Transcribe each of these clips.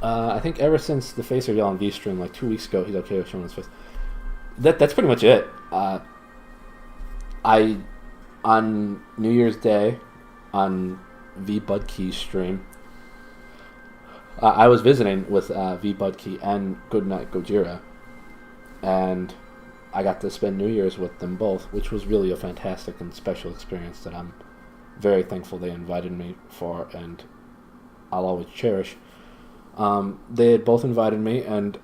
I think ever since the Face Reveal on V stream like 2 weeks ago, he's okay with showing his face. That's pretty much it. I on New Year's Day on V Budkey's stream, I was visiting with V Budkey and Goodnight Gojira, and I got to spend New Year's with them both, which was really a fantastic and special experience that I'm very thankful they invited me for, and I'll always cherish. They had both invited me, and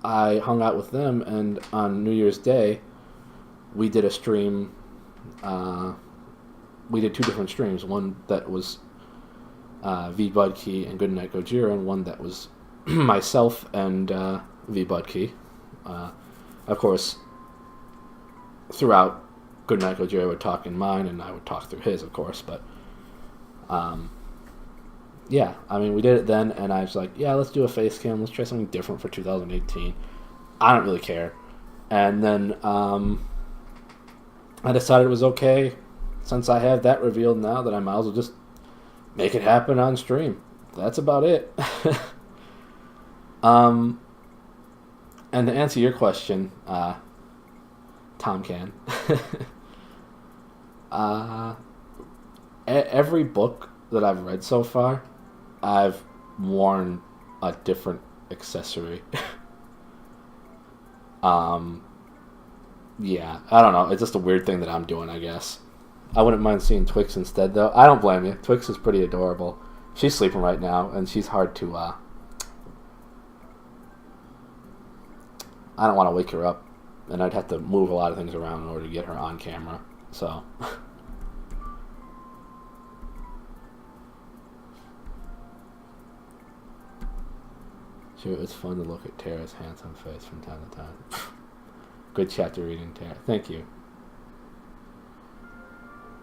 I hung out with them, and on New Year's Day, we did a stream. We did two different streams. One that was V Budkey and Goodnight Gojira, and one that was myself and V Budkey. Of course, throughout, Goodnight Gojira would talk in mine, and I would talk through his, of course. But yeah, I mean, we did it then, and I was like, yeah, let's do a face cam. Let's try something different for 2018. I don't really care. And then I decided it was okay, since I have that revealed now, that I might as well just make it happen on stream. That's about it. And to answer your question, Tom can. Every book that I've read so far, I've worn a different accessory. Yeah, I don't know. It's just a weird thing that I'm doing, I guess. I wouldn't mind seeing Twix instead, though. I don't blame you. Twix is pretty adorable. She's sleeping right now, and she's hard to, I don't want to wake her up, and I'd have to move a lot of things around in order to get her on camera, so... Sure, it's fun to look at Tara's handsome face from time to time. Good chapter reading, Tara. Thank you.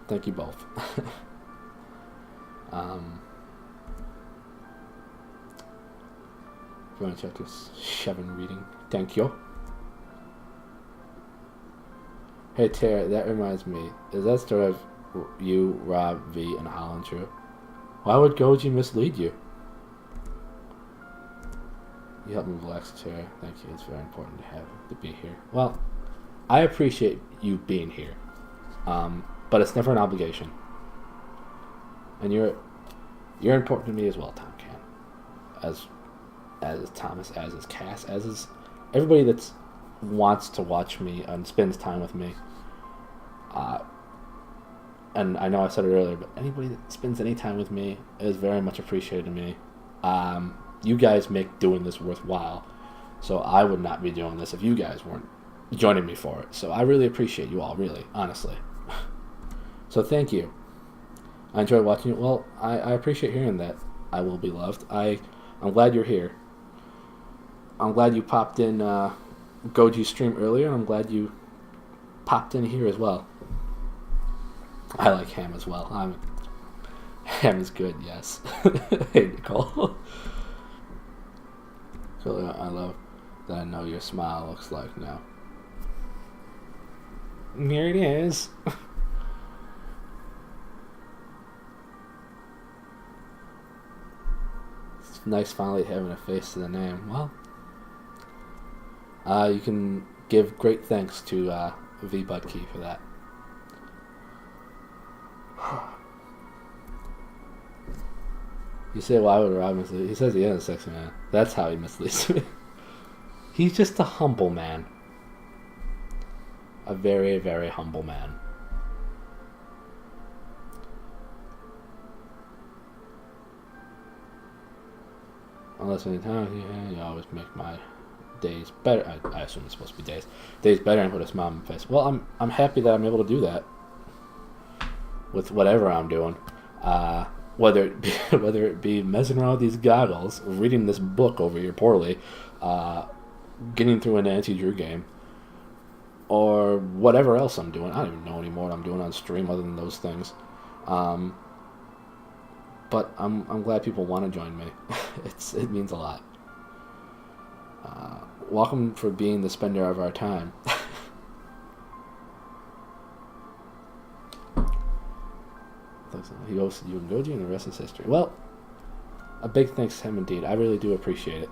Thank you both. If you want to check this Shevin reading, thank you. Hey Tara, that reminds me. Is that story of you, Rob, V, and Holland true? Why would Goji mislead you? You helped me relax, Tara. Thank you. It's very important to be here. Well, I appreciate you being here, but it's never an obligation. And you're important to me as well, Tom Can, as is Thomas, as is Cass, as is everybody that wants to watch me and spends time with me. And I know I said it earlier, but anybody that spends any time with me is very much appreciated to me. You guys make doing this worthwhile, so I would not be doing this if you guys weren't joining me for it. So I really appreciate you all, really, honestly. So thank you. I enjoy watching it. Well, I appreciate hearing that. I will be loved. I'm glad you're here. I'm glad you popped in Goji's stream earlier, and I'm glad you popped in here as well. I like ham as well. Ham is good, yes. Hey, Nicole. So I love that I know your smile looks like now. Here it is. It's nice finally having a face to the name. Well, you can give great thanks to V Budkey for that. You say, why would Rob mislead? He says he is a sexy man. That's how he misleads me. He's just a humble man. A very, very humble man. Unless any time, you always make my days better. I assume it's supposed to be days. Days better and put a smile on my face. Well, I'm happy that I'm able to do that. With whatever I'm doing. Whether it be messing around with these goggles, reading this book over here poorly, getting through a Nancy Drew game, or whatever else I'm doing. I don't even know anymore what I'm doing on stream other than those things. But I'm glad people want to join me. It means a lot. Welcome for being the spender of our time. He goes to you and Goji, and the rest is history. Well, A big thanks to him indeed. I really do appreciate it.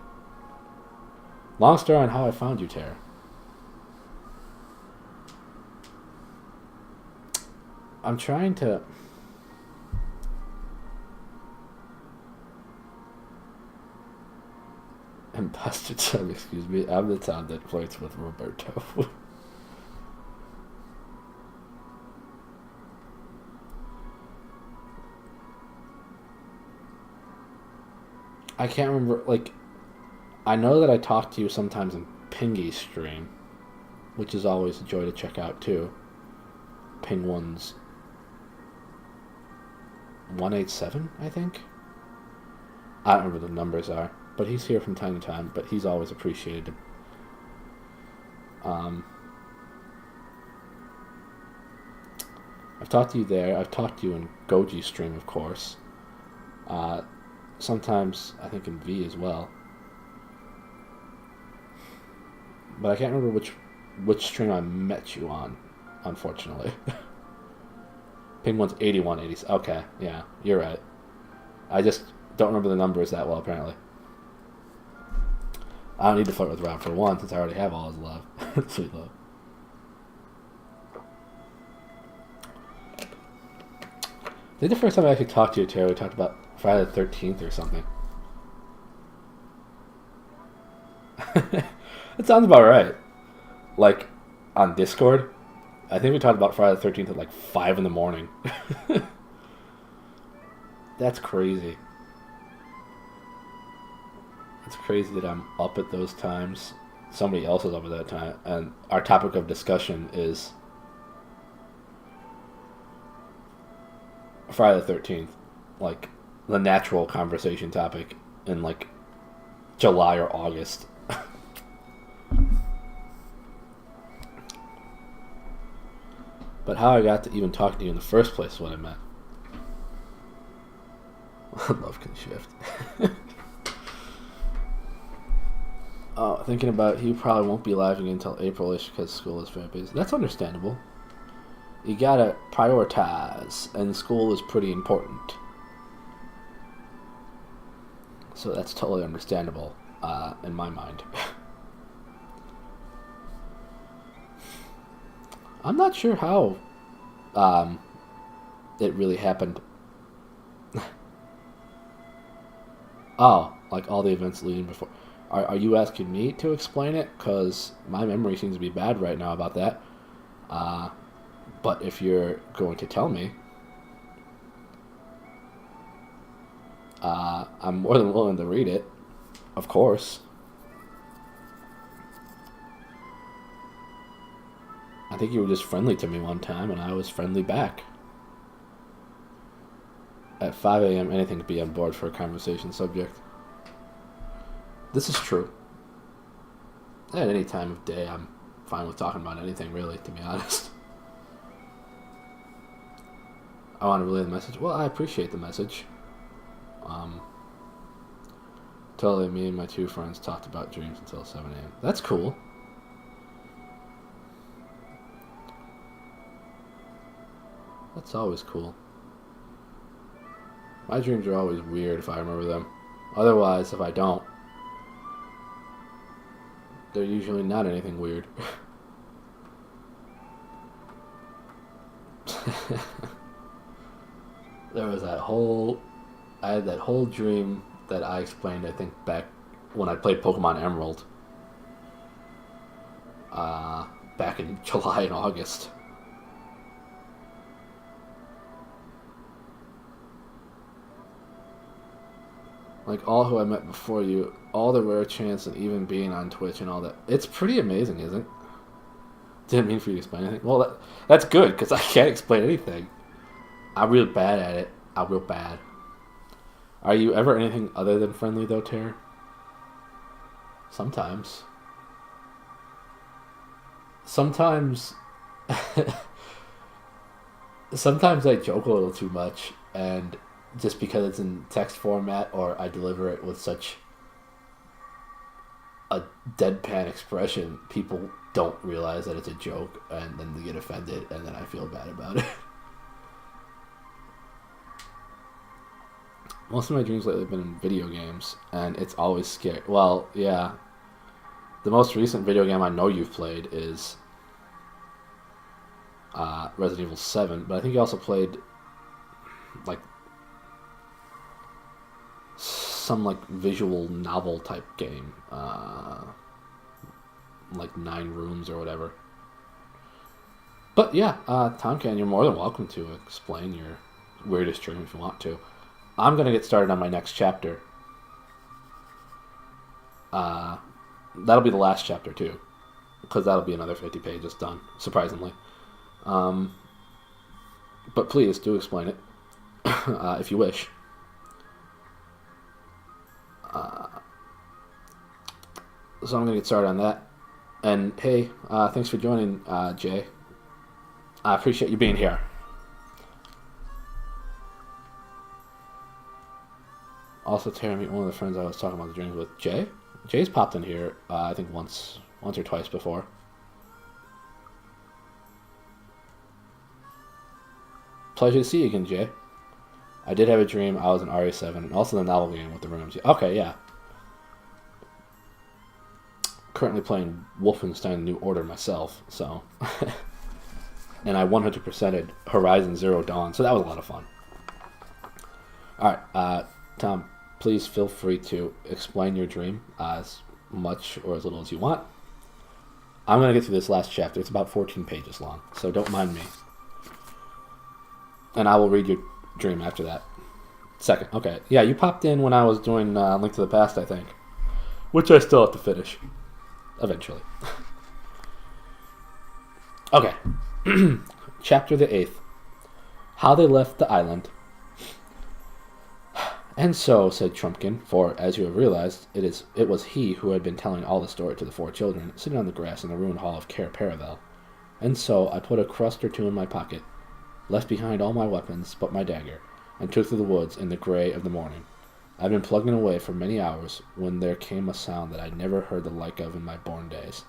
Long story on how I found you, Tara. I'm trying to... Imposter time, excuse me. I'm the town that flirts with Roberto. I can't remember, like... I know that I talk to you sometimes in Pingy's stream, which is always a joy to check out, too. Ping one's 187, I think? I don't remember what the numbers are, but he's here from time to time, but he's always appreciated. I've talked to you there. I've talked to you in Goji's stream, of course. Sometimes, I think in V as well. But I can't remember which stream I met you on, unfortunately. Ping one's 81, 80. Okay, yeah, you're right. I just don't remember the numbers that well, apparently. I don't need to flirt with Rob for one, since I already have all his love. Sweet love. I think the first time I actually talked to you, Terry, we talked about Friday the 13th or something. That sounds about right. Like, on Discord, I think we talked about Friday the 13th at like 5 in the morning. That's crazy. It's crazy that I'm up at those times. Somebody else is up at that time. And our topic of discussion is Friday the 13th. Like, the natural conversation topic in like July or August. But how I got to even talk to you in the first place is what I meant. Love can shift. Oh, thinking about it, he probably won't be live again until April-ish because school is very busy. That's understandable. You gotta prioritize, and school is pretty important. So that's totally understandable, in my mind. I'm not sure how it really happened. Oh, like all the events leading before. Are you asking me to explain it? Because my memory seems to be bad right now about that. But if you're going to tell me, I'm more than willing to read it, of course. I think you were just friendly to me one time, and I was friendly back. At 5 a.m., anything to be on board for a conversation subject. This is true. At any time of day, I'm fine with talking about anything, really, to be honest. I want to relay the message. Well, I appreciate the message. Totally, me and my two friends talked about dreams until 7 a.m. That's cool. That's always cool. My dreams are always weird if I remember them. Otherwise, if I don't, they're usually not anything weird. There was I had that whole dream that I explained, I think, back when I played Pokemon Emerald. Back in July and August. Like, all who I met before you, all the rare chance and even being on Twitch and all that. It's pretty amazing, isn't it? Didn't mean for you to explain anything. Well, that's good, because I can't explain anything. I'm real bad at it. I'm real bad. Are you ever anything other than friendly, though, Tara? Sometimes. Sometimes... Sometimes I joke a little too much, and... just because it's in text format, or I deliver it with such a deadpan expression, people don't realize that it's a joke, and then they get offended, and then I feel bad about it. Most of my dreams lately have been in video games, and it's always scary. Well, yeah. The most recent video game I know you've played is Resident Evil 7, but I think you also played like some like visual novel type game, like 9 Rooms or whatever. But yeah, Tonkan, you're more than welcome to explain your weirdest dream if you want to. I'm gonna get started on my next chapter. That'll be the last chapter too, because that'll be another 50 pages done, surprisingly. But please do explain it if you wish. So I'm gonna get started on that. And hey, thanks for joining, Jay. I appreciate you being here. Also, Tara, meet one of the friends I was talking about the dreams with, Jay. Jay's popped in here, I think once or twice before. Pleasure to see you again, Jay. I did have a dream I was in RE7, and also the novel game with the rooms. Okay, yeah. Currently playing Wolfenstein New Order myself, so... and I 100%ed Horizon Zero Dawn, so that was a lot of fun. Alright, Tom, please feel free to explain your dream as much or as little as you want. I'm going to get through this last chapter. It's about 14 pages long, so don't mind me. And I will read your dream after that. Second. Okay. Yeah, you popped in when I was doing Link to the Past, I think. Which I still have to finish. Eventually. Okay. Chapter the 8th. How they left the island. And so, said Trumpkin, for, as you have realized, it was he who had been telling all the story to the 4 children, sitting on the grass in the ruined hall of Cair-vette. And so, I put a crust or 2 in my pocket, left behind all my weapons but my dagger, and took to the woods in the grey of the morning. I'd been plugging away for many hours when there came a sound that I'd never heard the like of in my born days.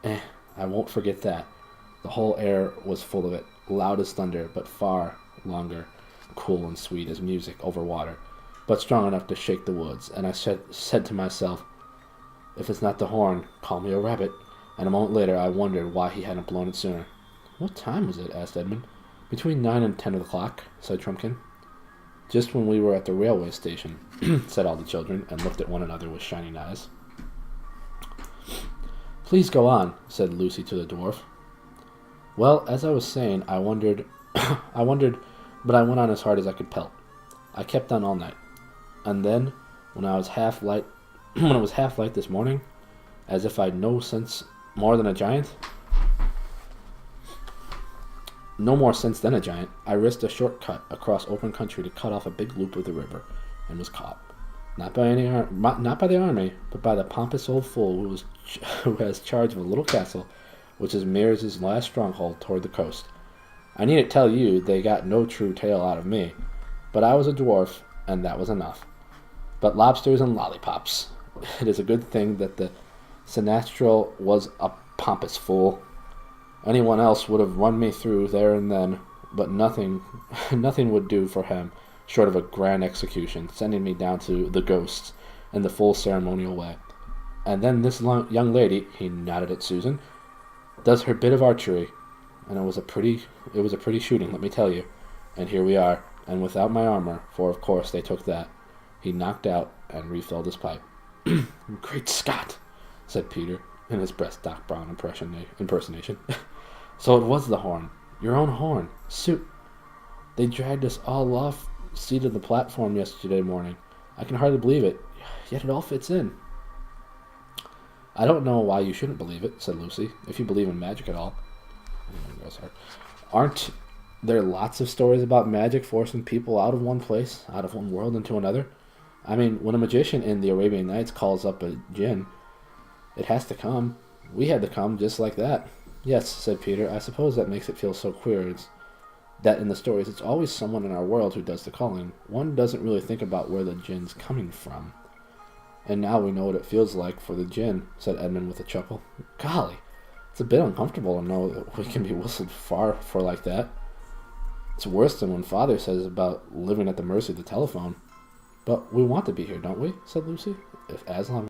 I won't forget that. The whole air was full of it, loud as thunder, but far longer, cool and sweet as music over water, but strong enough to shake the woods. And I said to myself, if it's not the horn, call me a rabbit. And a moment later I wondered why he hadn't blown it sooner. What time was it? Asked Edmund. Between 9 and 10 o'clock, said Trumpkin. Just when we were at the railway station, said all the children, and looked at one another with shining eyes. Please go on, said Lucy to the dwarf. Well, as I was saying, I wondered, but I went on as hard as I could pelt. I kept on all night. And then, when it was half light this morning, as if I'd no sense more than a giant, no more sense than a giant, I risked a shortcut across open country to cut off a big loop of the river, and was caught. Not by the army, but by the pompous old fool who has charge of a little castle, which is Meares' last stronghold toward the coast. I needn't tell you they got no true tale out of me, but I was a dwarf, and that was enough. But lobsters and lollipops. It is a good thing that the Sinestral was a pompous fool. Anyone else would have run me through there and then, but nothing would do for him, short of a grand execution, sending me down to the ghosts in the full ceremonial way. And then this young lady, he nodded at Susan, does her bit of archery, and it was a pretty shooting, let me tell you. And here we are, and without my armor, for of course they took that. He knocked out and refilled his pipe. Great Scott, said Peter, in his breast Doc Brown impersonation. So it was the horn. Your own horn. They dragged us all off seated on the platform yesterday morning. I can hardly believe it, yet it all fits in. I don't know why you shouldn't believe it, said Lucy, if you believe in magic at all. Aren't there lots of stories about magic forcing people out of one place, out of one world into another? I mean, when a magician in the Arabian Nights calls up a djinn, it has to come. We had to come just like that. Yes, said Peter, I suppose that makes it feel so queer. It's that in the stories it's always someone in our world who does the calling. One doesn't really think about where the djinn's coming from. And now we know what it feels like for the djinn, said Edmund with a chuckle. Golly, it's a bit uncomfortable to know that we can be whistled far for like that. It's worse than when Father says about living at the mercy of the telephone. But we want to be here, don't we? Said Lucy. If as long